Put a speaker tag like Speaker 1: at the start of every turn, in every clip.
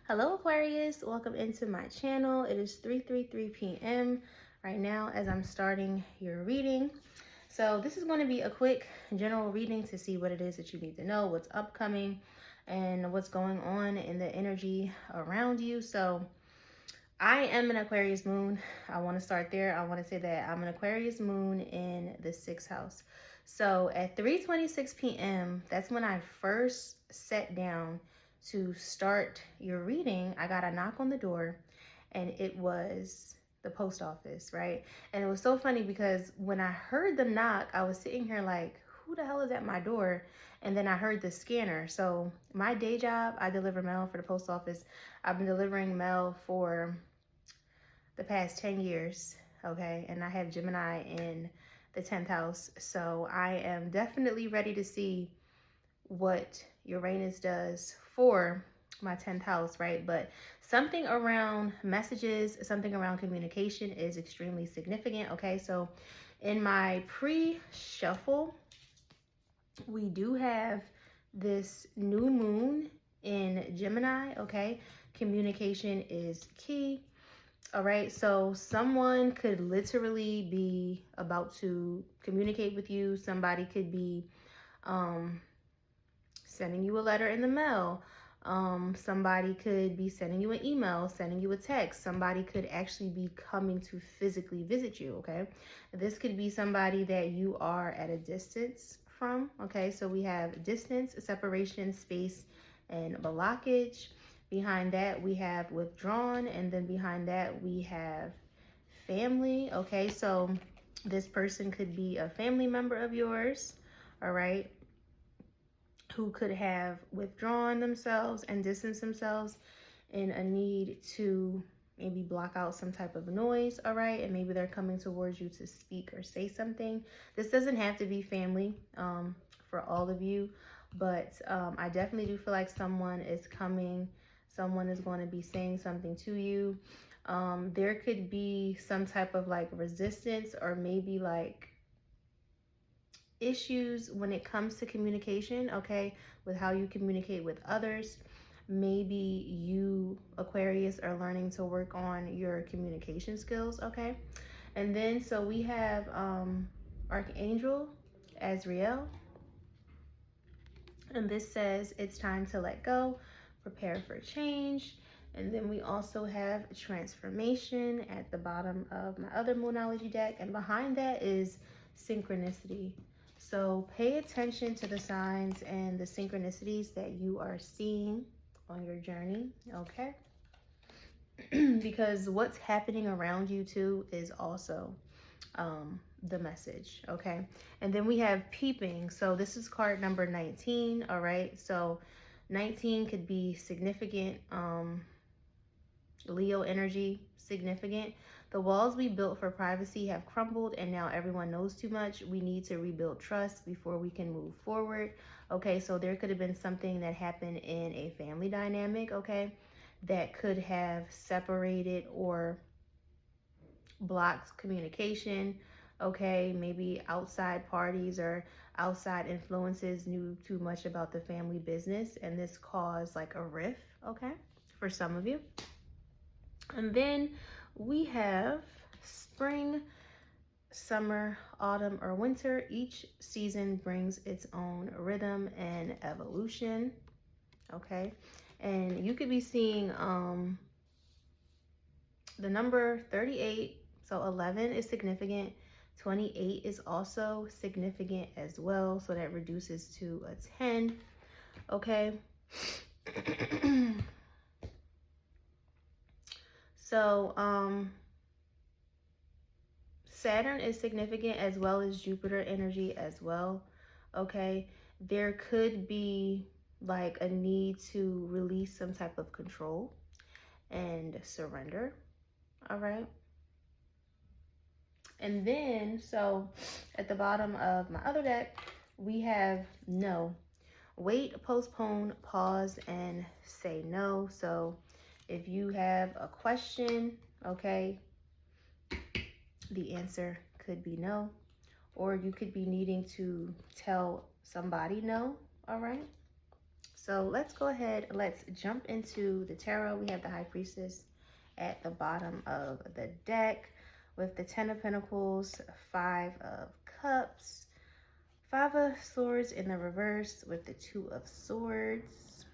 Speaker 1: Hello Aquarius, welcome into my channel. It is 3:33 p.m. right now as I'm starting your reading. So this is going to be a quick general reading to see what it is that you need to know, what's upcoming, and what's going on in the energy around you. So I am an Aquarius moon. I want to start there. I want to say that I'm an Aquarius moon in the 6th house. So at 3:26 p.m., that's when I first sat down to start your reading. I got a knock on the door and it was the post office, right? And it was so funny because when I heard the knock, I was sitting here like, who the hell is at my door? And then I heard the scanner. So my day job, I deliver mail for the post office. I've been delivering mail for the past 10 years, okay? And I have Gemini in the 10th house. So I am definitely ready to see what Uranus does for my 10th house, right? But something around messages, something around communication is extremely significant, okay? So in my pre-shuffle, we do have this new moon in Gemini, okay? Communication is key. All right, so someone could literally be about to communicate with you. Somebody could be sending you a letter in the mail. Somebody could be sending you an email, sending you a text. Somebody could actually be coming to physically visit you, okay? This could be somebody that you are at a distance from, okay? So we have distance, separation, space, and blockage. Behind that, we have withdrawn, and then behind that, we have family, okay? So this person could be a family member of yours, all right, who could have withdrawn themselves and distanced themselves in a need to maybe block out some type of noise, all right? And maybe they're coming towards you to speak or say something. This doesn't have to be family for all of you, but I definitely do feel like someone is coming. Someone is going to be saying something to you. There could be some type of like resistance or maybe like issues when it comes to communication, okay, with how you communicate with others. Maybe you, Aquarius, are learning to work on your communication skills, okay? And then, so we have Archangel Azrael, and this says it's time to let go, prepare for change. And then we also have transformation at the bottom of my other Moonology deck, and behind that is synchronicity. So pay attention to the signs and the synchronicities that you are seeing on your journey, okay? Because what's happening around you too is also the message, okay? And then we have peeping. So this is card number 19, all right? So 19 could be significant, Leo energy, significant. The walls we built for privacy have crumbled and now everyone knows too much. We need to rebuild trust before we can move forward. Okay, so there could have been something that happened in a family dynamic, okay, that could have separated or blocked communication, okay? Maybe outside parties or outside influences knew too much about the family business and this caused like a rift, okay, for some of you. And then we have spring, summer, autumn, or winter. Each season brings its own rhythm and evolution, okay? And you could be seeing the number 38, so 11 is significant. 28 is also significant as well, so that reduces to a 10, okay? So Saturn is significant as well as Jupiter energy as well, okay? There could be like a need to release some type of control and surrender, all right? And then, so at the bottom of my other deck, we have no. Wait, postpone, pause, and say no. So if you have a question, okay, the answer could be no. Or you could be needing to tell somebody no, all right? So let's go ahead. Let's jump into the tarot. We have the High Priestess at the bottom of the deck with the Ten of Pentacles, Five of Cups, Five of Swords in the reverse with the Two of Swords.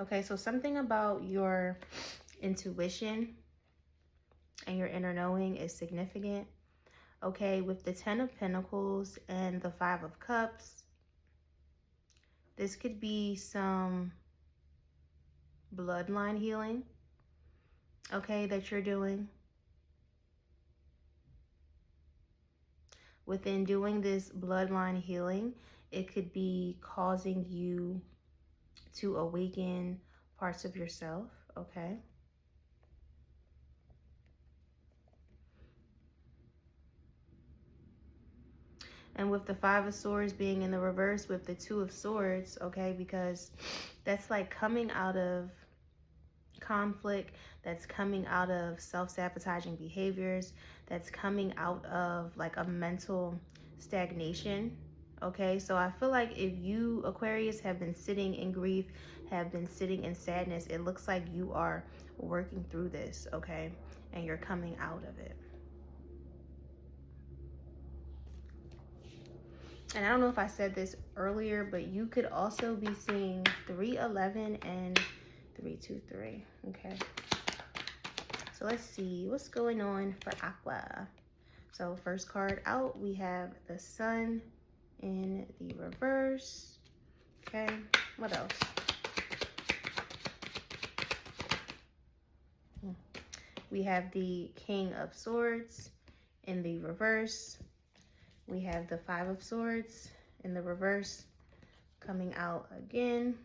Speaker 1: Okay, so something about your intuition and your inner knowing is significant. Okay, with the Ten of Pentacles and the Five of Cups, this could be some bloodline healing, okay, that you're doing. Within doing this bloodline healing, it could be causing you to awaken parts of yourself, okay? And with the Five of Swords being in the reverse with the Two of Swords, okay, because that's like coming out of conflict, that's coming out of self-sabotaging behaviors, that's coming out of like a mental stagnation. Okay, so I feel like if you, Aquarius, have been sitting in grief, have been sitting in sadness, it looks like you are working through this, okay, and you're coming out of it. And I don't know if I said this earlier, but you could also be seeing 311 and 323, okay? So let's see what's going on for Aqua. So first card out, we have the Sun in the reverse. Okay, what else? We have the King of Swords in the reverse. We have the Five of Swords in the reverse coming out again.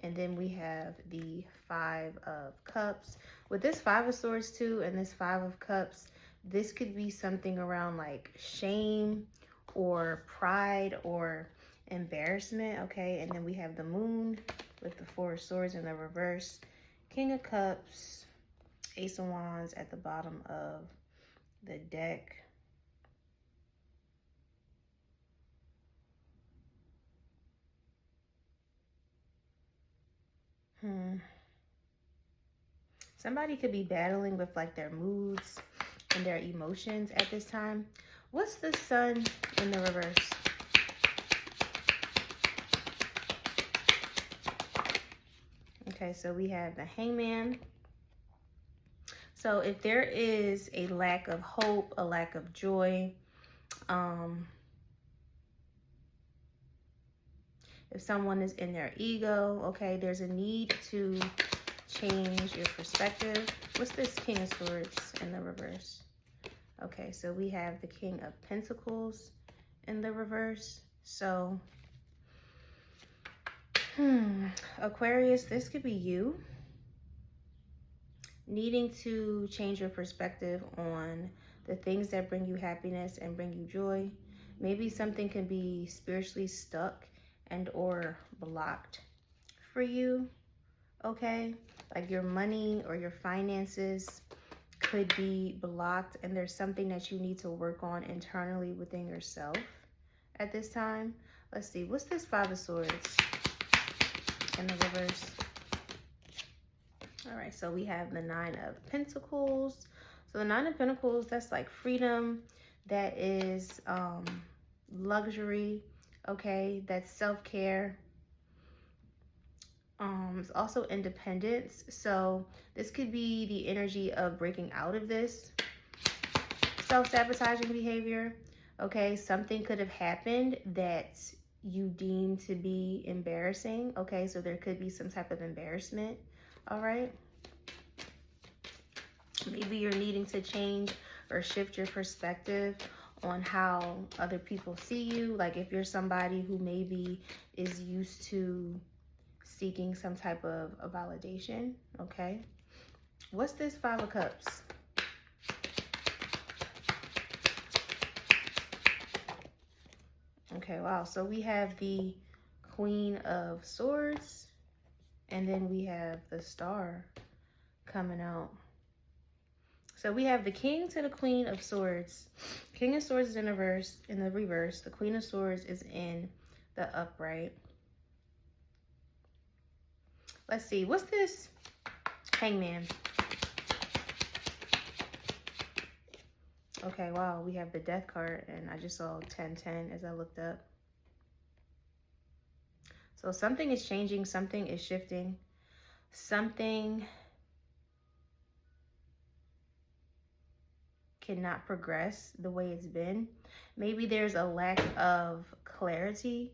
Speaker 1: And then we have the Five of Cups. With this Five of Swords too and this Five of Cups, this could be something around like shame or pride or embarrassment, okay? And then we have the Moon with the Four of Swords in the reverse, King of Cups, Ace of Wands at the bottom of the deck. Somebody could be battling with like their moods and their emotions at this time. What's the Sun in the reverse? Okay, so we have the Hangman. So if there is a lack of hope, a lack of joy, if someone is in their ego, okay, there's a need to change your perspective. What's this King of Swords in the reverse? Okay, so we have the King of Pentacles in the reverse. So, Aquarius, this could be you needing to change your perspective on the things that bring you happiness and bring you joy. Maybe something can be spiritually stuck and or blocked for you, okay? Like your money or your finances could be blocked and there's something that you need to work on internally within yourself at this time. Let's see, what's this Five of Swords in the reverse? All right, so we have the Nine of Pentacles. So the Nine of Pentacles, that's like freedom, that is luxury, okay? That's self-care. It's also independence. So this could be the energy of breaking out of this self-sabotaging behavior, okay? Something could have happened that you deem to be embarrassing, okay? So there could be some type of embarrassment, all right? Maybe you're needing to change or shift your perspective on how other people see you. Like if you're somebody who maybe is used to seeking some type of a validation, okay? What's this Five of Cups? Okay, wow. So we have the Queen of Swords, and then we have the Star coming out. So we have the King to the Queen of Swords. King of Swords is in the reverse. The Queen of Swords is in the upright. Let's see, what's this? Hangman. Okay, wow, we have the Death card, and I just saw 1010 as I looked up. So something is changing, something is shifting, something cannot progress the way it's been. Maybe there's a lack of clarity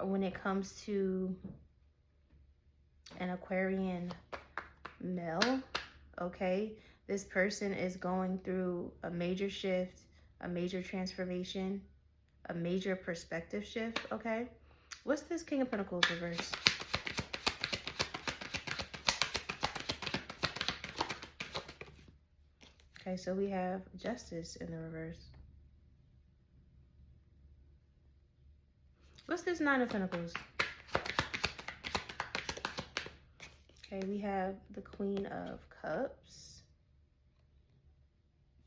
Speaker 1: when it comes to an Aquarian male, okay? This person is going through a major shift, a major transformation, a major perspective shift, okay? What's this King of Pentacles reverse? Okay, so we have Justice in the reverse. What's this Nine of Pentacles? Okay, we have the Queen of Cups.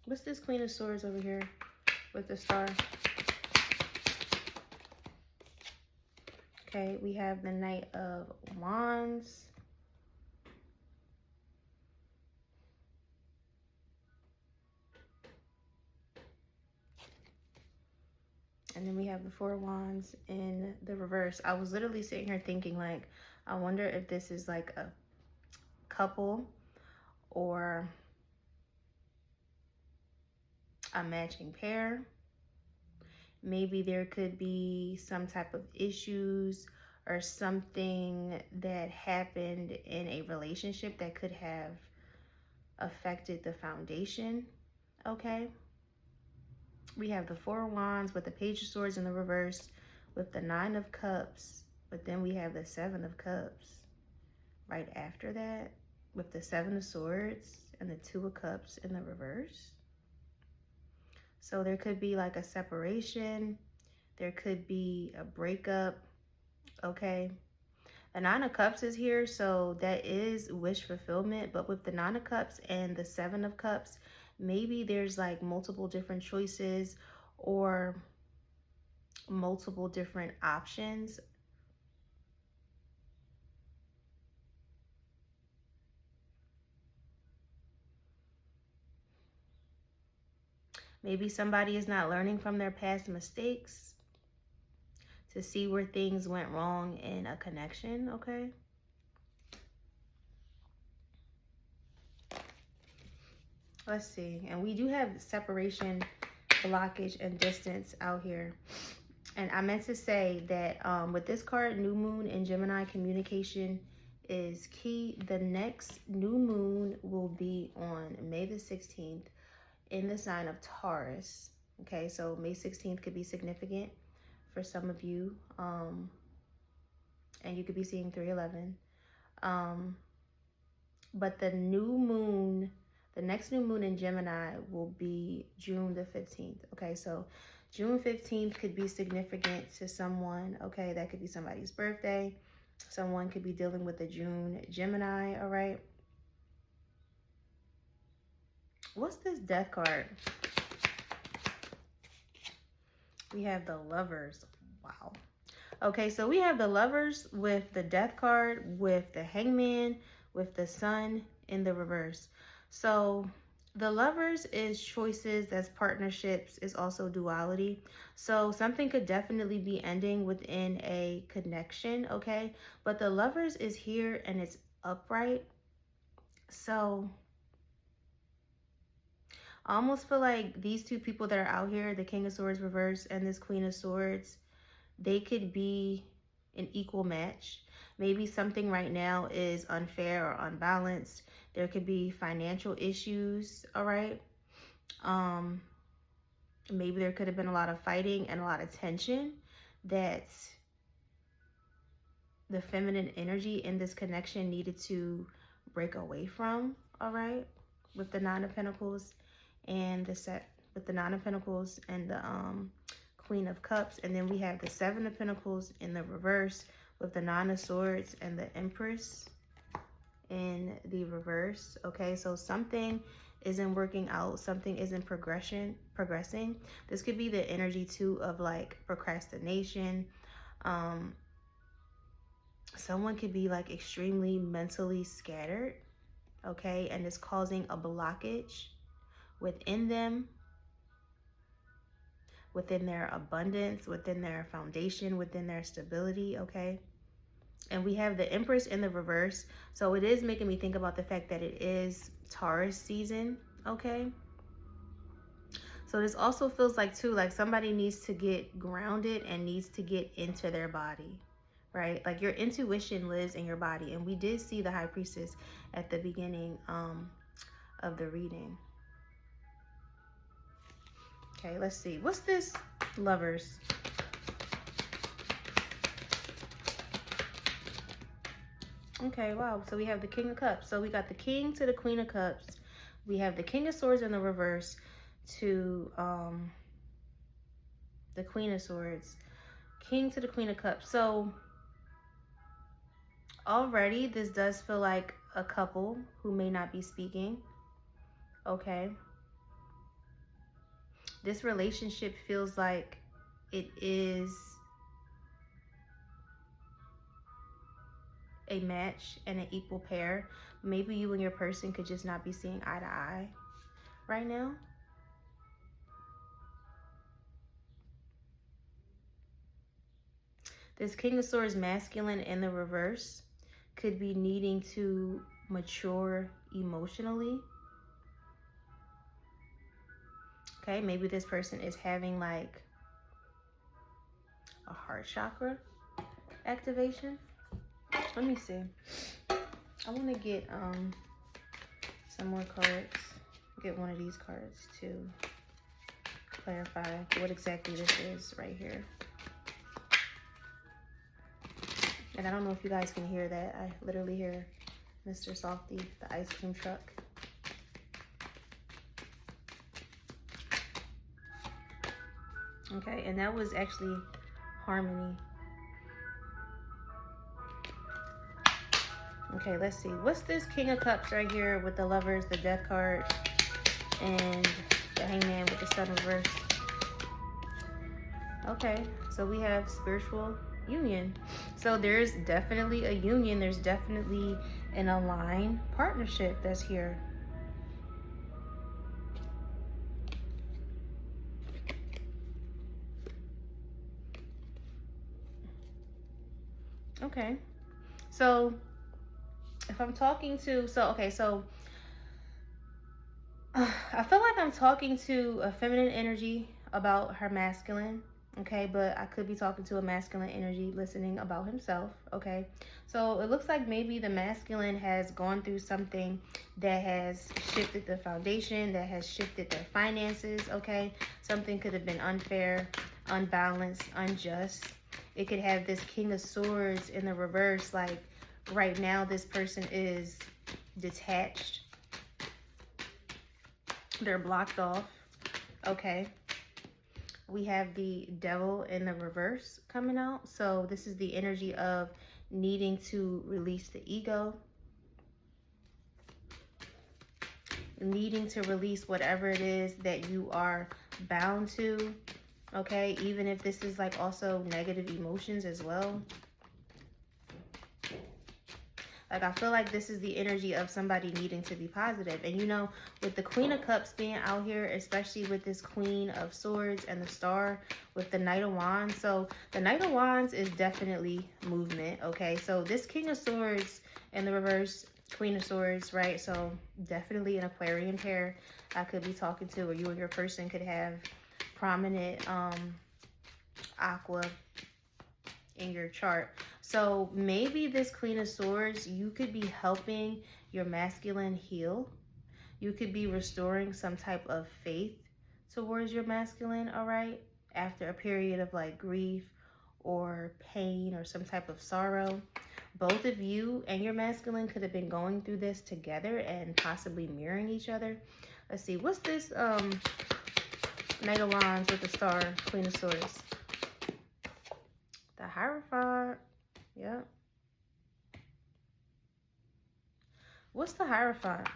Speaker 1: What's this Queen of Swords over here with the star? Okay, we have the Knight of Wands. And then we have the Four of Wands in the reverse. I was literally sitting here thinking, like, I wonder if this is like a couple or a matching pair. Maybe there could be some type of issues or something that happened in a relationship that could have affected the foundation, okay? We have the Four of Wands with the Page of Swords in the reverse with the Nine of Cups, but then we have the Seven of Cups right after that with the Seven of Swords and the Two of Cups in the reverse. So there could be like a separation. There could be a breakup, okay? The Nine of Cups is here, so that is wish fulfillment. But with the Nine of Cups and the Seven of Cups, maybe there's like multiple different choices or multiple different options. Maybe somebody is not learning from their past mistakes to see where things went wrong in a connection, okay? Let's see. And we do have separation, blockage, and distance out here. And I meant to say that with this card, New Moon in Gemini, communication is key. The next new moon will be on May the 16th in the sign of Taurus. Okay, so May 16th could be significant for some of you. And you could be seeing 311. But the new moon, the next new moon in Gemini will be June the 15th. Okay, so June 15th could be significant to someone. Okay, that could be somebody's birthday. Someone could be dealing with a June Gemini, all right? What's this Death card? We have the Lovers. Wow. Okay, so we have the Lovers with the Death card, with the Hangman, with the Sun in the reverse. So the Lovers is choices, that's partnerships, is also duality. So something could definitely be ending within a connection, okay? But the Lovers is here and it's upright. So I almost feel like these two people that are out here, the King of Swords reverse and this Queen of Swords, they could be an equal match. Maybe something right now is unfair or unbalanced. There could be financial issues, all right? Maybe there could have been a lot of fighting and a lot of tension that the feminine energy in this connection needed to break away from, all right? With the Nine of Pentacles and with the Nine of Pentacles and the Queen of Cups. And then we have the Seven of Pentacles in the reverse with the Nine of Swords and the Empress in the reverse. Okay, so something isn't working out, something isn't progressing. This could be the energy too of like procrastination. Someone could be like extremely mentally scattered, okay, and it's causing a blockage within them, within their abundance, within their foundation, within their stability, okay? And we have the Empress in the reverse. So it is making me think about the fact that it is Taurus season, okay? So this also feels like too, like somebody needs to get grounded and needs to get into their body, right? Like your intuition lives in your body. And we did see the High Priestess at the beginning of the reading. Okay, let's see. What's this? Lovers. Okay, wow. So we have the King of Cups. So we got the King to the Queen of Cups. We have the King of Swords in the reverse to the Queen of Swords. King to the Queen of Cups. So already this does feel like a couple who may not be speaking. Okay. This relationship feels like it is a match and an equal pair. Maybe you and your person could just not be seeing eye to eye right now. This King of Swords masculine in the reverse could be needing to mature emotionally. Okay, maybe this person is having like a heart chakra activation. Let me see. I want to get some more cards. Get one of these cards to clarify what exactly this is right here. And I don't know if you guys can hear that. I literally hear Mr. Softy, the ice cream truck. Okay, and that was actually Harmony. Okay, let's see. What's this King of Cups right here with the Lovers, the Death card, and the Hangman with the Sun reverse? Okay, so we have spiritual union. So there's definitely a union. There's definitely an aligned partnership that's here. Okay, so if I'm talking to, I feel like I'm talking to a feminine energy about her masculine, okay, but I could be talking to a masculine energy listening about himself, okay? So it looks like maybe the masculine has gone through something that has shifted the foundation, that has shifted their finances, okay? Something could have been unfair, unbalanced, unjust. It could have this King of Swords in the reverse, like right now this person is detached. They're blocked off, okay? We have the Devil in the reverse coming out. So this is the energy of needing to release the ego, needing to release whatever it is that you are bound to, okay? Even if this is like also negative emotions as well. Like, I feel like this is the energy of somebody needing to be positive. And, you know, with the Queen of Cups being out here, especially with this Queen of Swords and the Star with the Knight of Wands. So the Knight of Wands is definitely movement, okay? So this King of Swords in the reverse, Queen of Swords, right? So definitely an Aquarian pair I could be talking to, or you and your person could have prominent aqua in your chart. So maybe this Queen of Swords, you could be helping your masculine heal. You could be restoring some type of faith towards your masculine, all right? After a period of like grief or pain or some type of sorrow. Both of you and your masculine could have been going through this together and possibly mirroring each other. Let's see, what's this Knight of Wands with the Star, Queen of Swords? The Hierophant. Yep. What's the Hierophant?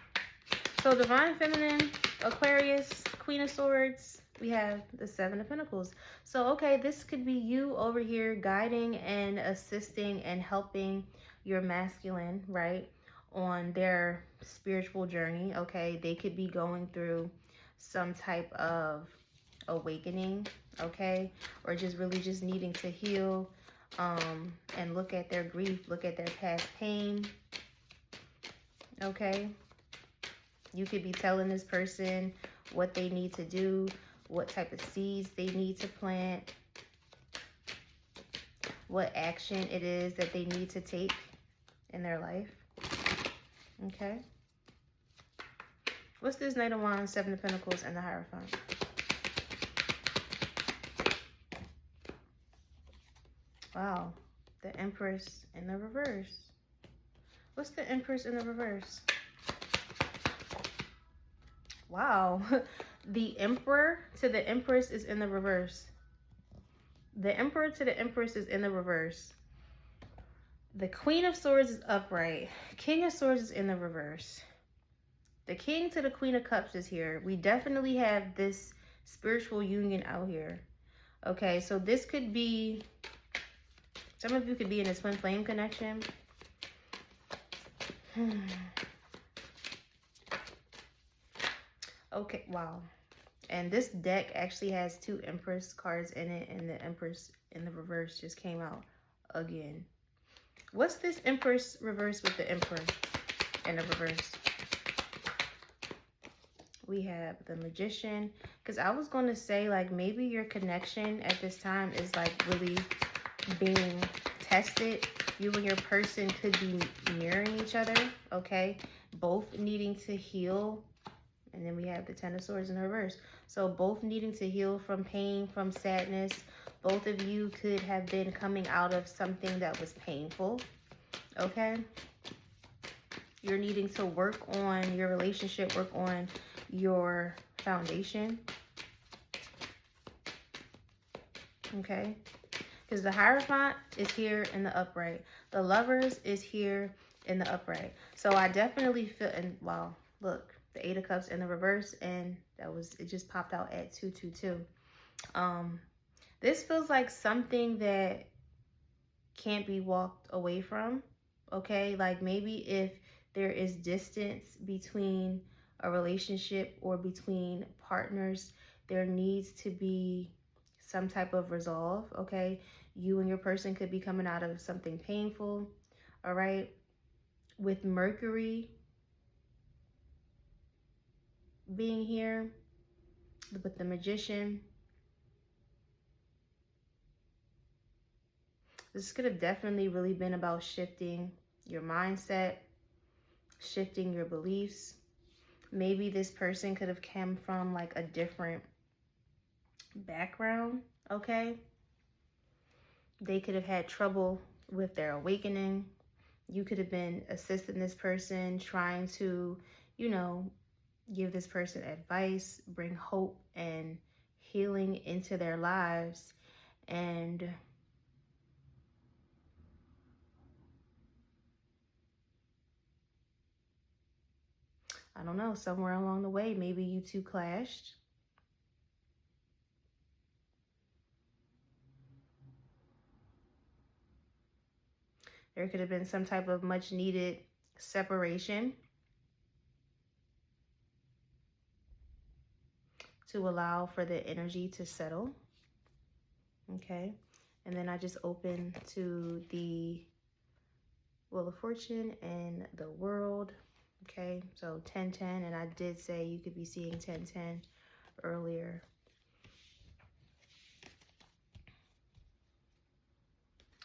Speaker 1: So Divine Feminine, Aquarius, Queen of Swords, we have the Seven of Pentacles. So, okay, this could be you over here guiding and assisting and helping your masculine, right, on their spiritual journey, okay? They could be going through some type of awakening, okay? Or just really just needing to heal and look at their grief, look at their past pain, okay? You could be telling this person what they need to do, what type of seeds they need to plant, what action it is that they need to take in their life. Okay. What's this Knight of Wands, Seven of Pentacles, and the Hierophant? Wow. The Empress in the reverse. What's the Empress in the reverse? Wow. The Emperor to the Empress is in the reverse. The Emperor to the Empress is in the reverse. The Queen of Swords is upright. King of Swords is in the reverse. The King to the Queen of Cups is here. We definitely have this spiritual union out here. Okay, so this could be, some of you could be in a twin flame connection. Okay, wow. And this deck actually has two Empress cards in it, and the Empress in the reverse just came out again. What's this Empress reverse with the Emperor in the reverse? We have the Magician. Because I was going to say, like, maybe your connection at this time is, like, really being tested. You and your person could be mirroring each other, okay? Both needing to heal. And then we have the Ten of Swords in reverse. So both needing to heal from pain, from sadness. Both of you could have been coming out of something that was painful, okay? You're needing to work on your relationship, work on your foundation, okay? Because the Hierophant is here in the upright. The Lovers is here in the upright. So I definitely feel, and wow, look, the Eight of Cups in the reverse, and that was, it just popped out at 222. This feels like something that can't be walked away from, okay? Like maybe if there is distance between a relationship or between partners, there needs to be some type of resolve, okay? You and your person could be coming out of something painful, all right? With Mercury being here, with the Magician, this could have definitely really been about shifting your mindset, shifting your beliefs. Maybe this person could have come from like a different background, okay? They could have had trouble with their awakening. You could have been assisting this person, trying to, you know, give this person advice, bring hope and healing into their lives. And I don't know, somewhere along the way, maybe you two clashed. There could have been some type of much needed separation to allow for the energy to settle. Okay. And then I just open to the Wheel of Fortune and the World. Okay. So 10-10. And I did say you could be seeing 10-10 earlier.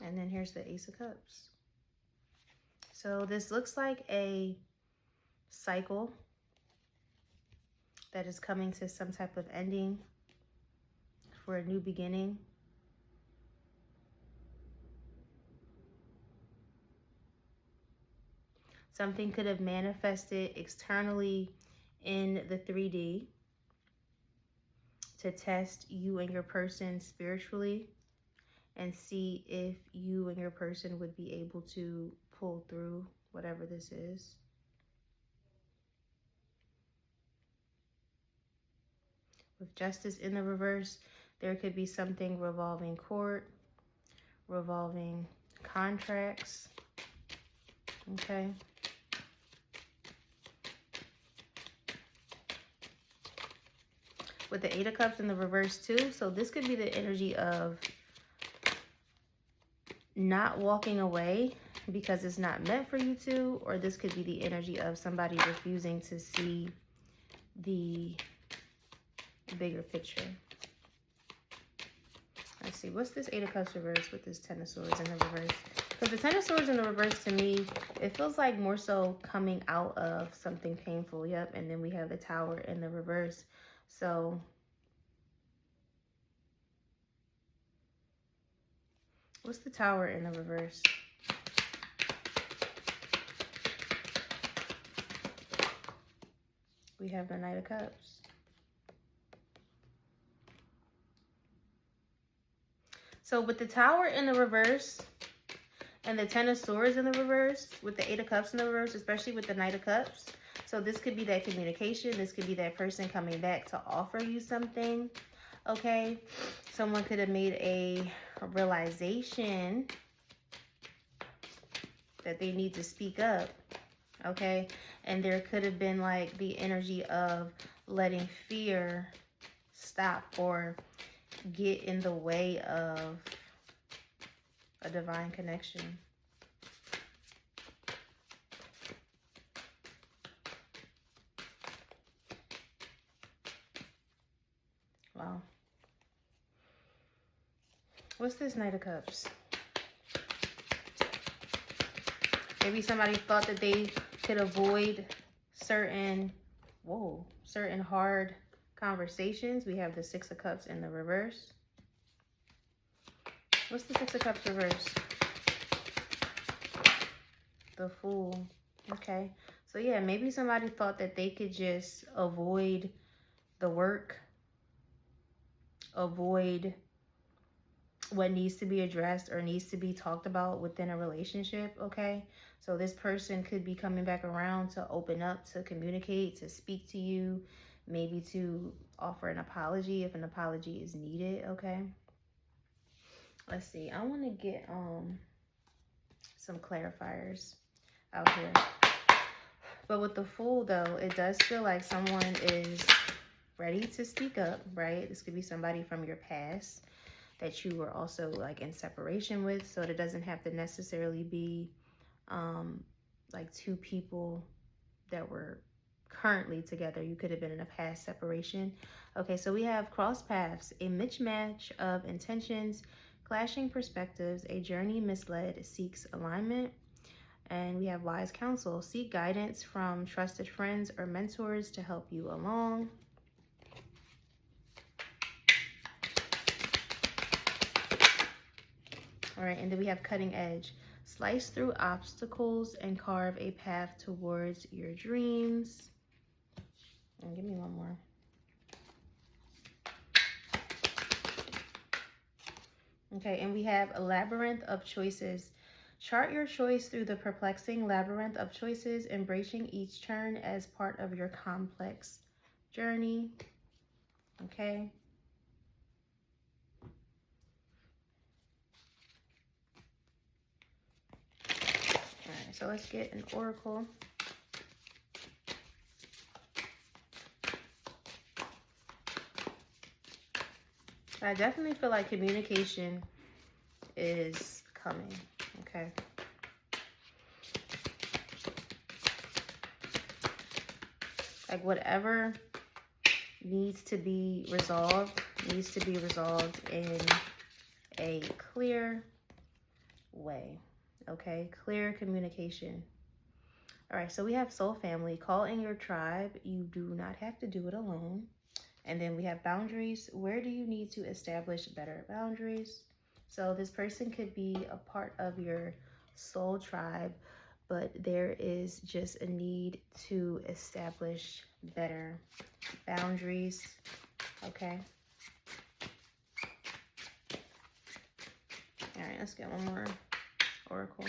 Speaker 1: And then here's the Ace of Cups. So this looks like a cycle that is coming to some type of ending for a new beginning. Something could have manifested externally in the 3D to test you and your person spiritually and see if you and your person would be able to pull through whatever this is. With Justice in the reverse, there could be something revolving court, revolving contracts. Okay. With the Eight of Cups in the reverse too. So this could be the energy of not walking away because it's not meant for you to, or this could be the energy of somebody refusing to see the bigger picture. Let's see, what's this Eight of Cups reverse with this Ten of Swords in the reverse? Because the Ten of Swords in the reverse, to me, it feels like more so coming out of something painful. Yep, and then we have the Tower in the reverse. So what's the Tower in the reverse? We have the Knight of Cups. So with the Tower in the reverse and the Ten of Swords in the reverse, with the Eight of Cups in the reverse, especially with the Knight of Cups, so this could be that communication. This could be that person coming back to offer you something, okay? Someone could have made a realization that they need to speak up, okay? And there could have been like the energy of letting fear stop or get in the way of a divine connection. Wow. What's this Knight of Cups? Maybe somebody thought that they could avoid certain hard conversations. We have the Six of Cups in the reverse. What's the Six of Cups reverse? The Fool. Okay. So yeah, maybe somebody thought that they could just avoid the work, avoid what needs to be addressed or needs to be talked about within a relationship, okay? So this person could be coming back around to open up, to communicate, to speak to you, maybe to offer an apology if an apology is needed, okay? Let's see. I want to get some clarifiers out here. But with the Fool, though, it does feel like someone is ready to speak up, right? This could be somebody from your past that you were also like in separation with. So it doesn't have to necessarily be like two people that were currently together. You could have been in a past separation. Okay, so we have cross paths, a mismatch of intentions, clashing perspectives, a journey misled seeks alignment. And we have wise counsel, seek guidance from trusted friends or mentors to help you along. All right, and then we have cutting edge. Slice through obstacles and carve a path towards your dreams. And give me one more. Okay, and we have a labyrinth of choices. Chart your choice through the perplexing labyrinth of choices, embracing each turn as part of your complex journey. Okay. All right, so let's get an oracle. I definitely feel like communication is coming, okay? Like whatever needs to be resolved in a clear way, okay? Clear communication. All right, so we have soul family. Call in your tribe. You do not have to do it alone. And then we have boundaries. Where do you need to establish better boundaries? So this person could be a part of your soul tribe, but there is just a need to establish better boundaries, okay? All right, let's get one more oracle.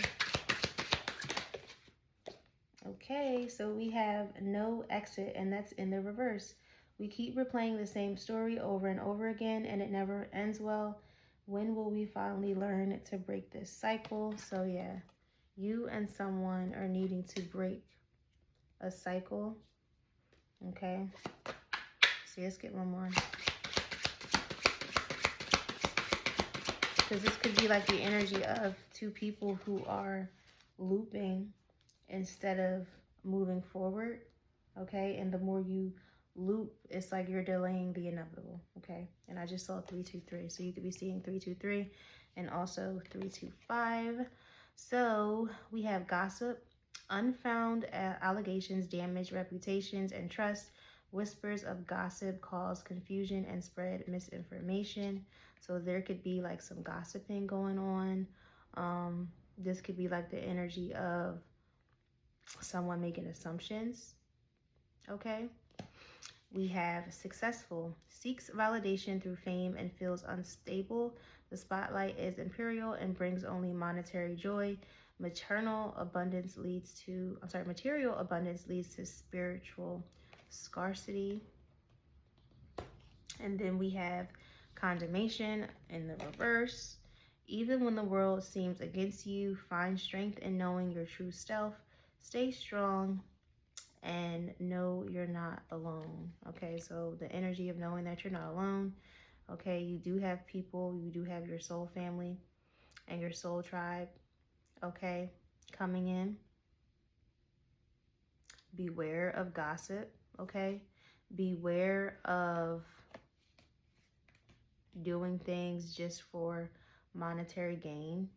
Speaker 1: Okay, so we have no exit, and that's in the reverse. We keep replaying the same story over and over again, and it never ends well. When will we finally learn to break this cycle? So yeah, you and someone are needing to break a cycle. Okay. So let's get one more. Because this could be like the energy of two people who are looping instead of moving forward. Okay. And the more you loop, it's like you're delaying the inevitable. Okay. And I just saw 323. So you could be seeing 323 and also 325. So we have gossip, unfound allegations damage reputations and trust. Whispers of gossip cause confusion and spread misinformation. So there could be like some gossiping going on. This could be like the energy of someone making assumptions. Okay. We have successful, seeks validation through fame and feels unstable. The spotlight is imperial and brings only monetary joy. Material abundance leads to spiritual scarcity. And then we have condemnation in the reverse. Even when the world seems against you, find strength in knowing your true self. Stay strong and know you're not alone. Okay, so the energy of knowing that you're not alone. Okay, you do have people, you do have your soul family and your soul tribe, okay, coming in. Beware of gossip, okay? Beware of doing things just for monetary gain.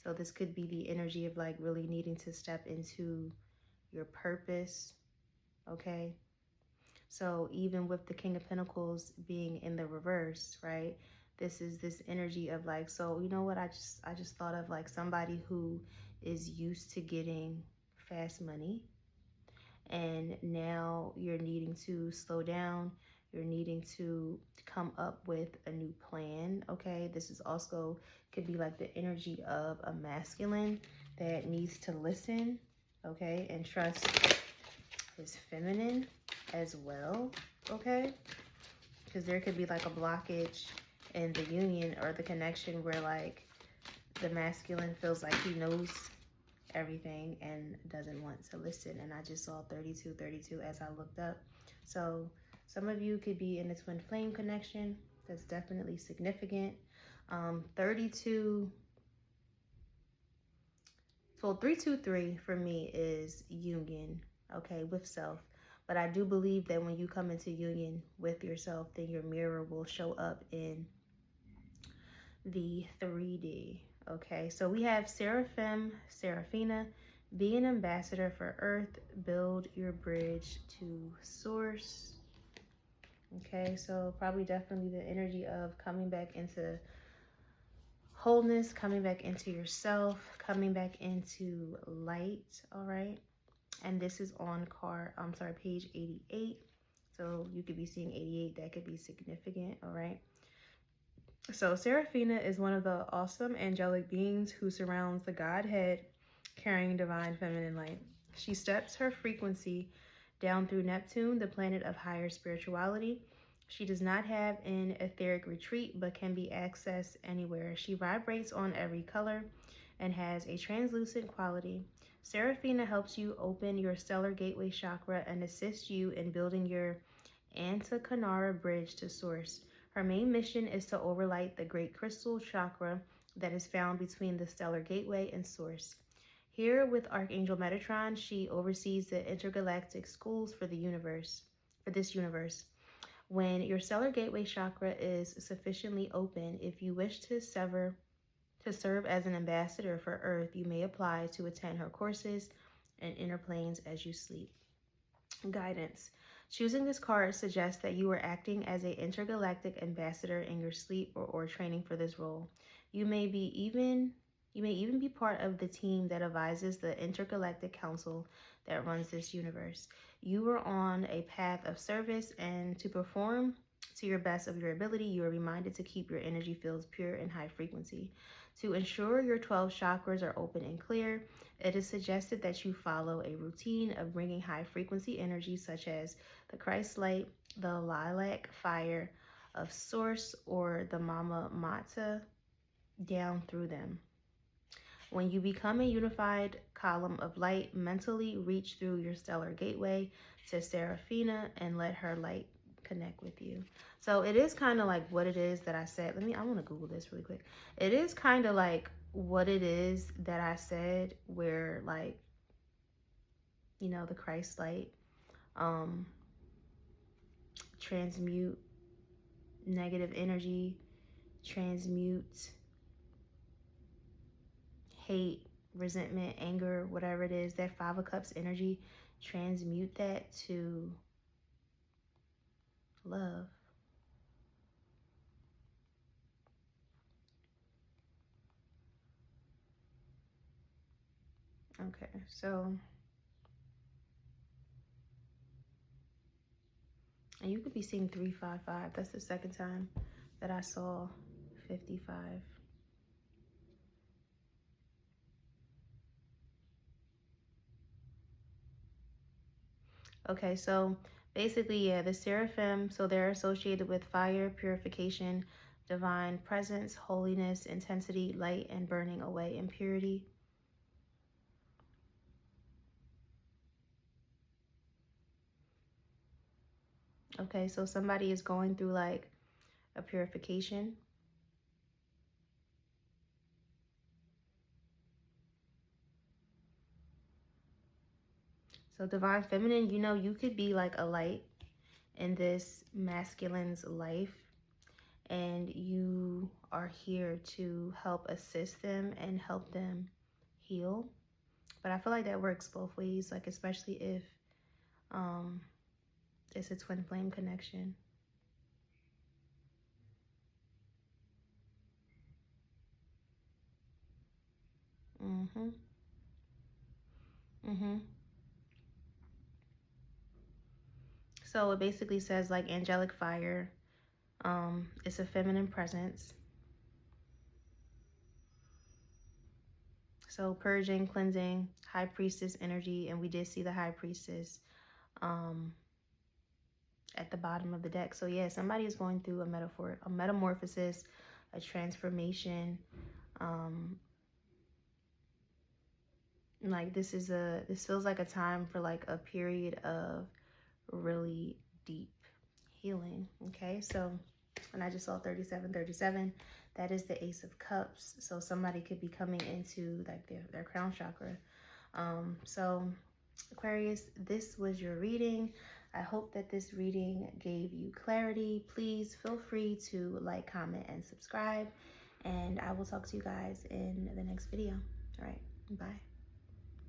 Speaker 1: So this could be the energy of like really needing to step into your purpose, okay? So even with the King of Pentacles being in the reverse, right? This is this energy of like, so you know what, I just thought of like somebody who is used to getting fast money, and now you're needing to slow down. You're needing to come up with a new plan, okay? This is also could be like the energy of a masculine that needs to listen, okay, and trust his feminine as well, okay? Because there could be like a blockage in the union or the connection where like the masculine feels like he knows everything and doesn't want to listen. And I just saw 32 as I looked up. So some of you could be in a twin flame connection. That's definitely significant. 32, so 323 for me is union, okay, with self. But I do believe that when you come into union with yourself, then your mirror will show up in the 3D, okay? So we have Seraphim, Seraphina, be an ambassador for Earth, build your bridge to Source, okay? So probably definitely the energy of coming back into wholeness, coming back into yourself, coming back into light, all right? And this is on page 88. So you could be seeing 88, that could be significant, all right? So Seraphina is one of the awesome angelic beings who surrounds the Godhead, carrying divine feminine light. She steps her frequency down through Neptune, the planet of higher spirituality. She does not have an etheric retreat, but can be accessed anywhere. She vibrates on every color and has a translucent quality. Seraphina helps you open your stellar gateway chakra and assists you in building your Antakanara bridge to Source. Her main mission is to overlight the great crystal chakra that is found between the stellar gateway and Source. Here with Archangel Metatron, she oversees the intergalactic schools for this universe. When your stellar gateway chakra is sufficiently open, if you wish to serve as an ambassador for Earth, you may apply to attend her courses and inner planes as you sleep. Guidance. Choosing this card suggests that you are acting as an intergalactic ambassador in your sleep or training for this role. You may even be part of the team that advises the intergalactic council that runs this universe. You are on a path of service, and to perform to your best of your ability, you are reminded to keep your energy fields pure and high frequency. To ensure your 12 chakras are open and clear, it is suggested that you follow a routine of bringing high frequency energy such as the Christ light, the lilac fire of source, or the Mama Mata down through them. When you become a unified column of light, mentally reach through your stellar gateway to Seraphina and let her light connect with you. So it is kind of like what it is that I said. I want to Google this really quick. It is kind of like what it is that I said, where like, you know, the Christ light, transmute negative energy, transmute hate, resentment, anger, whatever it is, that 5 of Cups energy, transmute that to love. Okay, so, and you could be seeing 355. That's the second time that I saw 55. Okay, so basically, yeah, the seraphim, so they're associated with fire, purification, divine presence, holiness, intensity, light, and burning away impurity. Okay, so somebody is going through like a purification. So divine feminine, you know, you could be like a light in this masculine's life, and you are here to help assist them and help them heal. But I feel like that works both ways, like especially if it's a twin flame connection. Mm-hmm. Mm-hmm. So it basically says like angelic fire. It's a feminine presence. So purging, cleansing, high priestess energy, and we did see the high priestess at the bottom of the deck. So yeah, somebody is going through a metamorphosis, a transformation. Like this feels like a time for like a period of really deep healing. Okay, so when I just saw 3737, that is the Ace of Cups. So somebody could be coming into like their crown chakra. So Aquarius, this was your reading. I hope that this reading gave you clarity. Please feel free to like, comment, and subscribe. And I will talk to you guys in the next video. All right, bye.